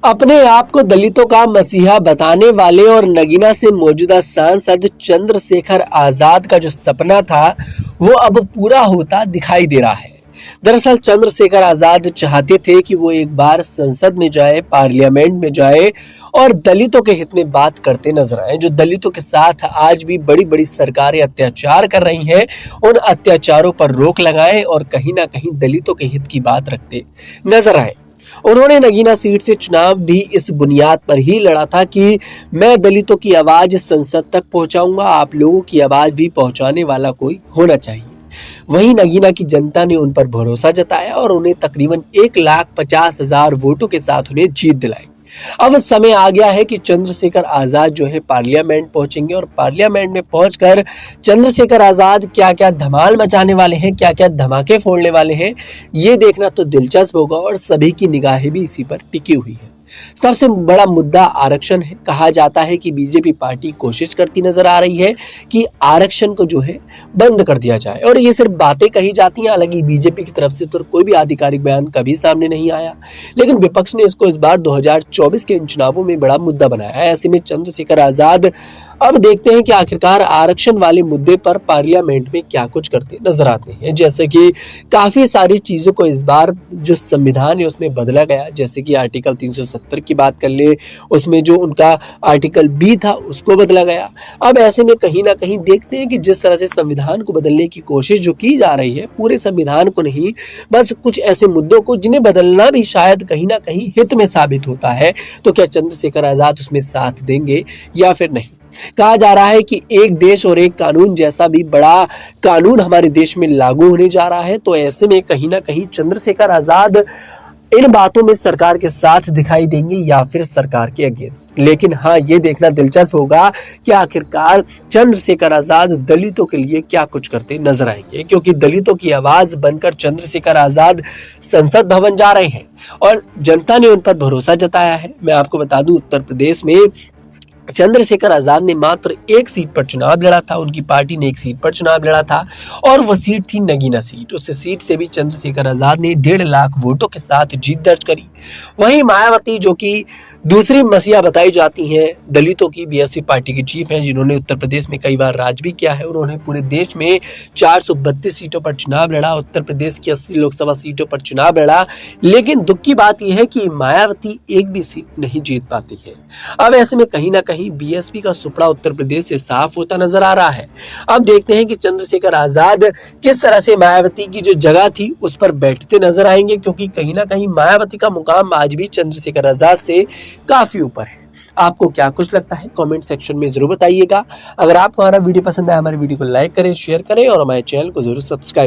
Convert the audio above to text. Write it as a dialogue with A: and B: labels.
A: अपने आप को दलितों का मसीहा बताने वाले और नगीना से मौजूदा सांसद चंद्रशेखर आजाद का जो सपना था वो अब पूरा होता दिखाई दे रहा है। दरअसल चंद्रशेखर आजाद चाहते थे कि वो एक बार संसद में जाए, पार्लियामेंट में जाए और दलितों के हित में बात करते नजर आए। जो दलितों के साथ आज भी बड़ी बड़ी सरकारें अत्याचार कर रही हैं, उन अत्याचारों पर रोक लगाए और कहीं ना कहीं दलितों के हित की बात रखते नजर आए। उन्होंने नगीना सीट से चुनाव भी इस बुनियाद पर ही लड़ा था कि मैं दलितों की आवाज संसद तक पहुंचाऊंगा, आप लोगों की आवाज भी पहुंचाने वाला कोई होना चाहिए। वहीं नगीना की जनता ने उन पर भरोसा जताया और उन्हें तकरीबन 1,50,000 वोटों के साथ उन्हें जीत दिलाई। अब समय आ गया है कि चंद्रशेखर आजाद जो है पार्लियामेंट पहुंचेंगे और पार्लियामेंट में पहुंचकर चंद्रशेखर आजाद क्या क्या धमाल मचाने वाले हैं, क्या क्या धमाके फोड़ने वाले हैं, ये देखना तो दिलचस्प होगा और सभी की निगाहें भी इसी पर टिकी हुई है। सबसे बड़ा मुद्दा आरक्षण है। कहा जाता है कि बीजेपी पार्टी कोशिश करती नजर आ रही है कि आरक्षण को जो है बंद कर दिया जाए और ये सिर्फ बातें कही जाती हैं। हालांकि बीजेपी की तरफ से तो कोई भी आधिकारिक बयान कभी सामने नहीं आया, लेकिन विपक्ष ने इसको इस बार 2024 के इन चुनावों में बड़ा मुद्दा बनाया है। ऐसे में चंद्रशेखर आजाद अब देखते हैं कि आखिरकार आरक्षण वाले मुद्दे पर पार्लियामेंट में क्या कुछ करते नजर आते हैं। जैसे कि काफी सारी चीजों को इस बार जो संविधान है उसमें बदला गया, जैसे कि आर्टिकल 370 की बात कर ले, उसमें जो उनका आर्टिकल बी था उसको बदला गया। अब ऐसे में कहीं ना कहीं देखते हैं कि जिस तरह से संविधान को बदलने की कोशिश जो की जा रही है, पूरे संविधान को नहीं, बस कुछ ऐसे मुद्दों को जिन्हें बदलना भी शायद कहीं ना कहीं हित में साबित होता है, तो क्या चंद्रशेखर आजाद उसमें साथ देंगे या फिर नहीं। कहा जा रहा है कि एक देश और एक कानून जैसा भी बड़ा कानून हमारे देश में लागू होने जा रहा है, तो ऐसे में कहीं ना कहीं चंद्रशेखर आजाद इन बातों में सरकार के साथ दिखाई देंगे या फिर सरकार के अगेंस्ट। लेकिन हाँ, ये देखना दिलचस्प होगा कि आखिरकार चंद्रशेखर आजाद दलितों के लिए क्या कुछ करते नजर आएंगे, क्योंकि दलितों की आवाज बनकर चंद्रशेखर आजाद संसद भवन जा रहे हैं और जनता ने उन पर भरोसा जताया है। मैं आपको बता दूं, उत्तर प्रदेश में चंद्रशेखर आजाद ने मात्र एक सीट पर चुनाव लड़ा था, उनकी पार्टी ने एक सीट पर चुनाव लड़ा था और वह सीट थी नगीना सीट। उस सीट से भी चंद्रशेखर आजाद ने 1.5 लाख वोटों के साथ जीत दर्ज करी। वहीं मायावती, जो कि दूसरी मसीहा बताई जाती हैं दलितों की, बीएसपी पार्टी की चीफ हैं, जिन्होंने उत्तर प्रदेश में कई बार राज भी किया है, उन्होंने पूरे देश में 432 सीटों पर चुनाव लड़ा, उत्तर प्रदेश की 80 लोकसभा सीटों पर चुनाव लड़ा। लेकिन दुख की बात यह है कि मायावती एक भी सीट नहीं जीत पाती है। अब ऐसे में कहीं ना कहीं बीएसपी का सुपड़ा उत्तर प्रदेश से साफ होता नजर आ रहा है। अब देखते हैं कि चंद्रशेखर आजाद किस तरह से मायावती की जो जगह थी उस पर बैठते नजर आएंगे, क्योंकि कहीं ना कहीं मायावती का मुकाम आज भी चंद्रशेखर आजाद से काफी ऊपर है। आपको क्या कुछ लगता है कमेंट सेक्शन में जरूर बताइएगा। अगर आपको हमारा वीडियो पसंद आया, हमारे वीडियो को लाइक करें, शेयर करें और हमारे चैनल को जरूर सब्सक्राइब